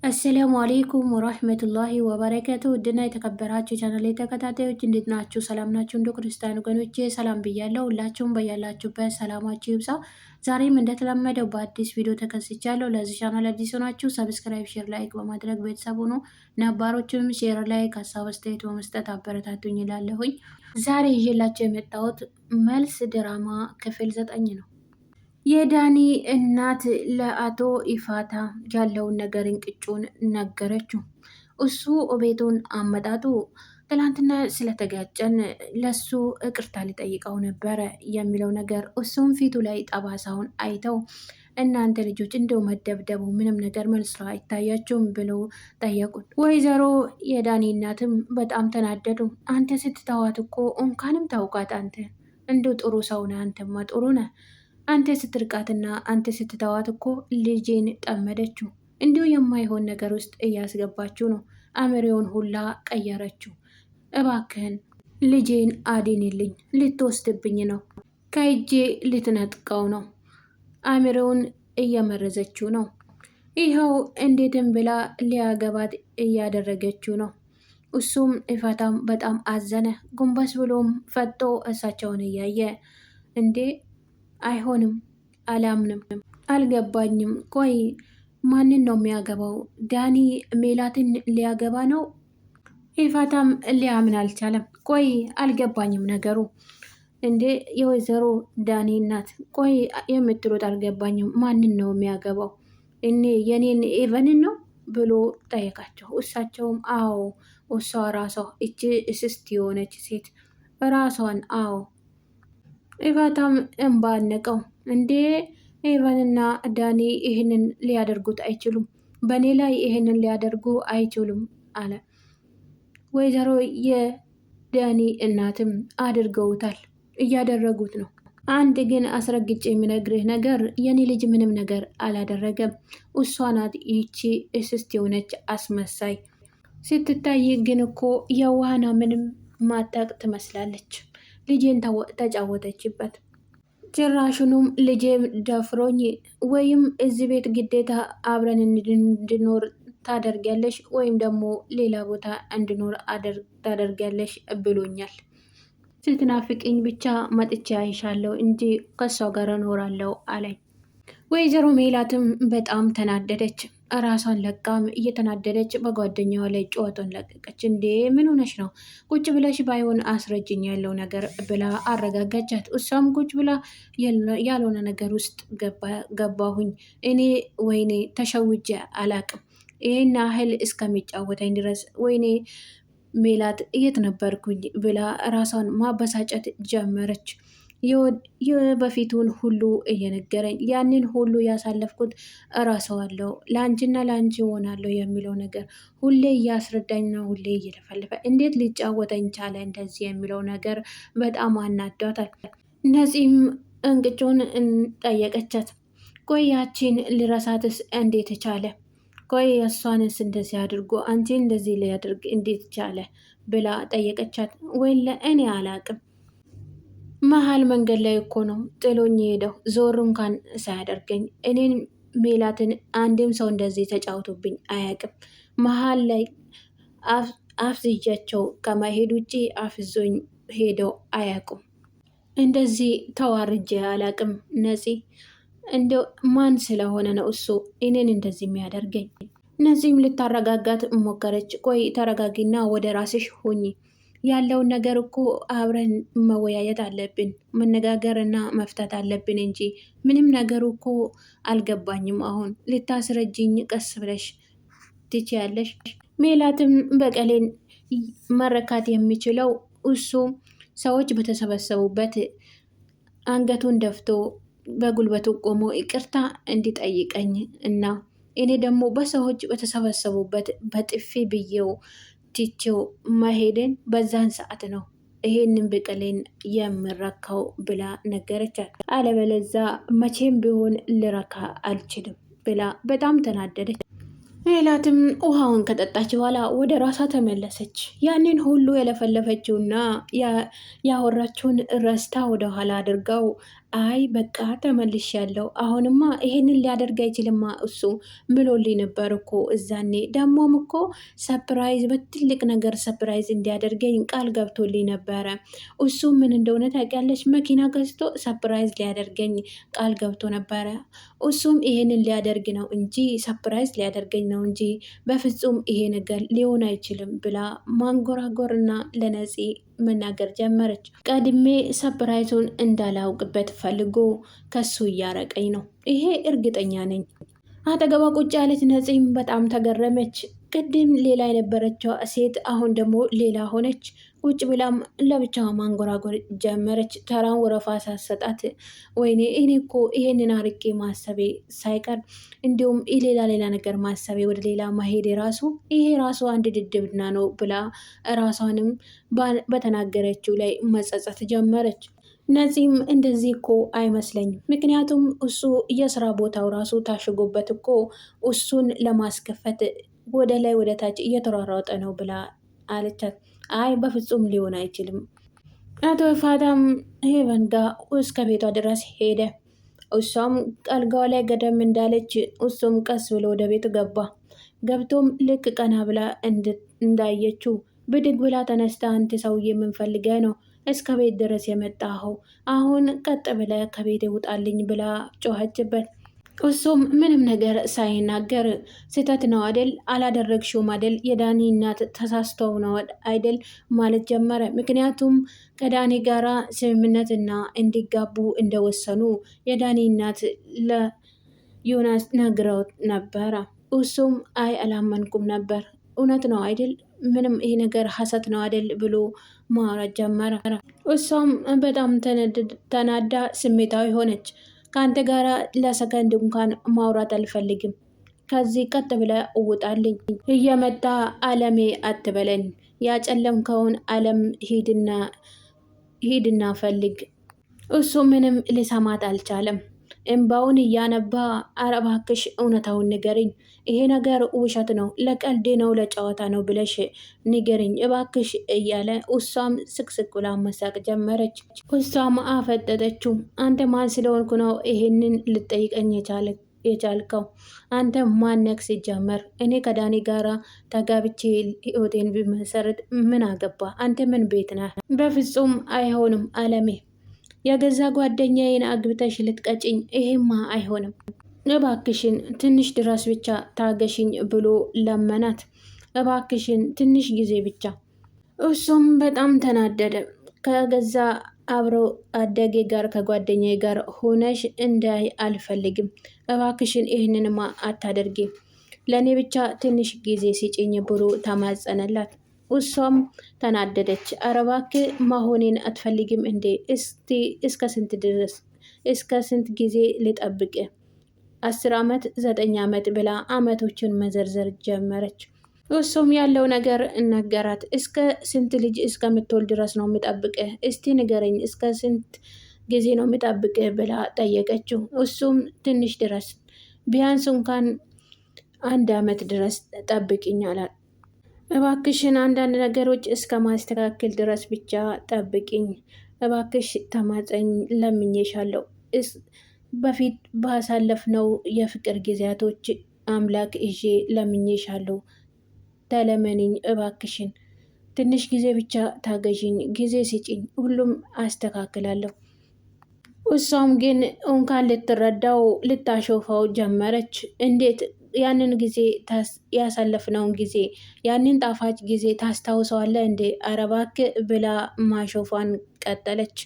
አሰላሙ አሌይኩም ወራህመቱላሂ ወበረከቱ። ውድና የተከበራችሁ ቻናል ተከታታዮች እንዴት ናችሁ? ሰላም ናችሁ? እንደ ክርስቲያን ወገኖቼ ሰላም ብያለሁ። ሁላችሁም በያላችሁበት ሰላማችሁ ይብዛ። ዛሬም እንደተለመደው በአዲስ ቪዲዮ ተከስቻለሁ። ለዚህ ቻናል አዲስ ሆናችሁ ሰብስክራይብ፣ ሼር፣ ላይክ በማድረግ ቤተሰብ ሁኑ። ነባሮችም ሼር፣ ላይክ፣ ሀሳብ አስተያየት በመስጠት አበረታቱኝ ይላለሁኝ። ዛሬ ይዤላችሁ የመጣሁት መልስ ድራማ ክፍል 9 ነው። የዳኒ እናት ለአቶ ኢፋታ ያለውን ነገር እንቅጩን ነገረችው። እሱ ቤቱን አመጣጡ ትላንትና ስለተጋጨን ለሱ እቅርታ ሊጠይቀው ነበረ የሚለው ነገር እሱም ፊቱ ላይ ጠባሳውን አይተው እናንተ ልጆች እንደው መደብደቡ ምንም ነገር መልሶ አይታያችሁም ብለው ጠየቁት። ወይዘሮ የዳኒ እናትም በጣም ተናደዱ። አንተ ስትተዋት እኮ እንኳንም ታውቃት አንተ እንደው ጥሩ ሰው ነህ፣ አንተማ ጥሩ ነህ። አንተ ስትርቃትና አንተ ስትተዋት እኮ ልጄን ጠመደችው። እንዲሁ የማይሆን ነገር ውስጥ እያስገባችው ነው። አእምሮውን ሁላ ቀየረችው። እባክህን ልጄን አድንልኝ፣ ልትወስድብኝ ነው፣ ከእጄ ልትነጥቀው ነው፣ አእምሮውን እየመረዘችው ነው። ይኸው እንዴትም ብላ ሊያገባት እያደረገችው ነው። እሱም ኢፋታም በጣም አዘነ። ጉንበስ ብሎም ፈጦ እሳቸውን እያየ እንዴ አይሆንም፣ አላምንም፣ አልገባኝም። ቆይ ማንን ነው የሚያገባው? ዳኒ ሜላትን ሊያገባ ነው? ኢፋታም ሊያምን አልቻለም። ቆይ አልገባኝም ነገሩ እንዴ የወይዘሮ ዳኒ እናት፣ ቆይ የምትሉት አልገባኝም። ማንን ነው የሚያገባው? እኔ የኔን ኤቨንን ነው ብሎ ጠየቃቸው። እሳቸውም አዎ እሷ ራሷ እቺ እስስት የሆነች ሴት ራሷን አዎ። ኢፋታም እንባ አነቀው። እንዴ ኤቫንና ዳኒ ይህንን ሊያደርጉት አይችሉም፣ በእኔ ላይ ይህንን ሊያደርጉ አይችሉም አለ። ወይዘሮ የዳኒ እናትም አድርገውታል፣ እያደረጉት ነው። አንድ ግን አስረግጬ የሚነግርህ ነገር የኔ ልጅ ምንም ነገር አላደረገም። እሷ ናት ይቺ እስስት የሆነች አስመሳይ። ስትታይ ግን እኮ የዋህና ምንም ማታቅ ትመስላለች። ልጄን ተጫወተችበት። ጭራሹንም ልጄ ደፍሮኝ ወይም እዚህ ቤት ግዴታ አብረን እንድኖር ታደርጊያለሽ ወይም ደግሞ ሌላ ቦታ እንድኖር ታደርጊያለሽ ብሎኛል። ስትናፍቅኝ ብቻ መጥቼ አይሻለሁ እንጂ ከሷ ጋር እኖራለሁ አለኝ። ወይዘሮ ሜላትም በጣም ተናደደች። ራሷን ለቃም እየተናደደች በጓደኛዋ ላይ ጩኸቷን ለቀቀች። እንዴ ምን ሆነሽ ነው? ቁጭ ብለሽ ባይሆን አስረጅኝ ያለው ነገር ብላ አረጋጋቻት። እሷም ቁጭ ብላ ያልሆነ ነገር ውስጥ ገባሁኝ እኔ ወይኔ ተሸውጄ አላቅም ይህን ያህል እስከሚጫወተኝ ድረስ ወይኔ ሜላት የት ነበርኩኝ ብላ ራሷን ማበሳጨት ጀመረች። የበፊቱን ሁሉ እየነገረኝ ያንን ሁሉ ያሳለፍኩት እረሳዋለሁ፣ ለአንቺና ለአንቺ ሆናለሁ የሚለው ነገር ሁሌ እያስረዳኝና ሁሌ እየለፈለፈ እንዴት ሊጫወተኝ ቻለ እንደዚህ የሚለው ነገር በጣም አናዷታል። ነፂም እንቅጩን ጠየቀቻት። ቆያችን ልረሳትስ እንዴት ቻለ? ቆይ እሷንስ እንደዚህ አድርጎ አንቺ እንደዚህ ሊያደርግ እንዴት ቻለ ብላ ጠየቀቻት። ወይ ለእኔ አላቅም፣ መሀል መንገድ ላይ እኮ ነው ጥሎኝ ሄደው ዞር እንኳን ሳያደርገኝ። እኔን ሜላትን አንድም ሰው እንደዚህ ተጫውቶብኝ አያቅም። መሀል ላይ አፍዝጃቸው ከመሄድ ውጭ አፍዞኝ ሄደው አያቁም። እንደዚህ ተዋርጄ አላቅም። ነፂ እንደው ማን ስለሆነ ነው እሱ እኔን እንደዚህ የሚያደርገኝ? ነፂም ልታረጋጋት ሞከረች። ቆይ ተረጋጊና ወደ ራስሽ ሁኚ፣ ያለውን ነገር እኮ አብረን መወያየት አለብን፣ መነጋገርና መፍታት አለብን እንጂ ምንም ነገሩ እኮ አልገባኝም። አሁን ልታስረጅኝ ቀስ ብለሽ ትችያለሽ። ሜላትም በቀሌን መረካት የሚችለው እሱ ሰዎች በተሰበሰቡበት አንገቱን ደፍቶ በጉልበቱ ቆሞ ይቅርታ እንዲጠይቀኝ እና እኔ ደግሞ በሰዎች በተሰበሰቡበት በጥፊ ብዬው ትቼው መሄድን በዛን ሰዓት ነው ይሄንን ብቅሌን የምረካው ብላ ነገረቻት። አለበለዛ መቼም ቢሆን ልረካ አልችልም ብላ በጣም ተናደደች። ሜላትም ውሃውን ከጠጣች በኋላ ወደ ራሷ ተመለሰች። ያንን ሁሉ የለፈለፈችውና ያወራችውን ረስታ ወደ ኋላ አድርጋው አይ በቃ ተመልሻለሁ፣ አሁንማ ይሄንን ሊያደርግ አይችልማ እሱ ምሎልኝ ነበር እኮ እዛኔ። ደግሞም እኮ ሰፕራይዝ በትልቅ ነገር ሰፕራይዝ እንዲያደርገኝ ቃል ገብቶልኝ ነበረ። እሱ ምን እንደሆነ ታውቂያለሽ? መኪና ገዝቶ ሰፕራይዝ ሊያደርገኝ ቃል ገብቶ ነበረ። እሱም ይሄንን ሊያደርግ ነው እንጂ ሰፕራይዝ ሊያደርገኝ ነው እንጂ በፍጹም ይሄ ነገር ሊሆን አይችልም ብላ ማንጎራጎርና ለነፂ መናገር ጀመረች። ቀድሜ ሰፕራይዙን እንዳላውቅበት ፈልጎ ከሱ እያረቀኝ ነው፣ ይሄ እርግጠኛ ነኝ። አጠገቧ ቁጭ ያለች ነፂም በጣም ተገረመች። ቅድም ሌላ የነበረችው ሴት አሁን ደግሞ ሌላ ሆነች። ቁጭ ብላም ለብቻዋ ማንጎራጎር ጀመረች። ተራን ወረፋ ሳሰጣት ወይኔ እኔ እኮ ይሄንን አርቄ ማሰቤ ሳይቀር እንዲሁም ሌላ ሌላ ነገር ማሰቤ ወደ ሌላ ማሄድ ራሱ ይሄ ራሱ አንድ ድድብና ነው ብላ ራሷንም በተናገረችው ላይ መጸጸት ጀመረች። ነፂም እንደዚህ እኮ አይመስለኝም፣ ምክንያቱም እሱ የስራ ቦታው ራሱ ታሽጎበት እኮ እሱን ለማስከፈት ወደ ላይ ወደ ታች እየተሯሯጠ ነው ብላ አለቻት። አይ በፍጹም ሊሆን አይችልም። አቶ ፋታም ሄቨን ጋር እስከ ቤቷ ድረስ ሄደ። እሷም አልጋዋ ላይ ገደም እንዳለች እሱም ቀስ ብሎ ወደ ቤት ገባ። ገብቶም ልክ ቀና ብላ እንዳየችው ብድግ ብላ ተነስታ አንተ ሰውዬ የምንፈልገህ ነው እስከ ቤት ድረስ የመጣኸው? አሁን ቀጥ ብለ ከቤት ይውጣልኝ ብላ ጮኸችበት። እሱም ምንም ነገር ሳይናገር ስህተት ነው አደል? አላደረግሽውም አደል? የዳኒ እናት ተሳስተው ነው አይደል ማለት ጀመረ። ምክንያቱም ከዳኒ ጋራ ስምምነትና እንዲጋቡ እንደወሰኑ የዳኒ እናት ለዮናስ ነግረው ነበረ። እሱም አይ አላመንኩም ነበር፣ እውነት ነው አይደል? ምንም ይሄ ነገር ሀሰት ነው አይደል ብሎ ማውራት ጀመረ። እሷም በጣም ተናዳ ስሜታዊ ሆነች። ከአንተ ጋር ለሰከንድ እንኳን ማውራት አልፈልግም፣ ከዚህ ቀጥ ብለ እውጣልኝ፣ እየመጣ አለሜ አትበለኝ፣ ያጨለምከውን አለም ሂድና ፈልግ። እሱ ምንም ሊሰማት አልቻለም። እምባውን እያነባ ኧረ እባክሽ እውነታውን ንገርኝ፣ ይሄ ነገር ውሸት ነው፣ ለቀልዴ ነው፣ ለጨዋታ ነው ብለሽ ንገርኝ እባክሽ እያለ እሷም ስቅስቅ ብላ መሳቅ ጀመረች። እሷም አፈጠጠችው። አንተ ማን ስለሆንኩ ነው ይሄንን ልጠይቀኝ የቻልከው? አንተ ማነክ ሲጀመር? እኔ ከዳኒ ጋራ ተጋብቼ ህይወቴን ቢመሰርት ምን አገባ? አንተ ምን ቤት ነህ? በፍጹም አይሆንም አለሜ፣ የገዛ ጓደኛዬን አግብተሽ ልትቀጭኝ? ይሄማ አይሆንም፣ እባክሽን ትንሽ ድረስ ብቻ ታገሽኝ ብሎ ለመናት። እባክሽን ትንሽ ጊዜ ብቻ። እሱም በጣም ተናደደ። ከገዛ አብረው አደጌ ጋር ከጓደኛዬ ጋር ሆነሽ እንዳይ አልፈልግም፣ እባክሽን ይህንንማ አታደርጊ፣ ለእኔ ብቻ ትንሽ ጊዜ ሲጭኝ ብሎ ተማጸነላት። እሷም ተናደደች። ኧረ እባክህ መሆኔን አትፈልጊም እንዴ? እስቲ እስከ ስንት ጊዜ ልጠብቅ? 10 ዓመት 9 ዓመት ብላ አመቶችን መዘርዘር ጀመረች። እሱም ያለው ነገር ነገራት። እስከ ስንት ልጅ እስከምትወልድ ድረስ ነው የምጠብቅህ? እስቲ ንገረኝ፣ እስከ ስንት ጊዜ ነው የምጠብቅህ ብላ ጠየቀችው። እሱም ትንሽ ድረስ ቢያንስ እንኳን 1 ዓመት ድረስ ጠብቅኝ አላት። እባክሽን አንዳንድ ነገሮች እስከ ማስተካከል ድረስ ብቻ ጠብቅኝ፣ እባክሽ ተማጸኝ፣ ለምኜሻለሁ። በፊት ባሳለፍነው የፍቅር ጊዜያቶች አምላክ ይዤ ለምኜሻለሁ፣ ተለመንኝ እባክሽን፣ ትንሽ ጊዜ ብቻ ታገዥኝ፣ ጊዜ ስጪኝ፣ ሁሉም አስተካክላለሁ። እሷም ግን እንኳን ልትረዳው ልታሾፈው ጀመረች። እንዴት ያንን ጊዜ ያሳለፍነውን ጊዜ ያንን ጣፋጭ ጊዜ ታስታውሰዋለህ እንዴ? ኧረ እባክህ ብላ ማሾፏን ቀጠለች።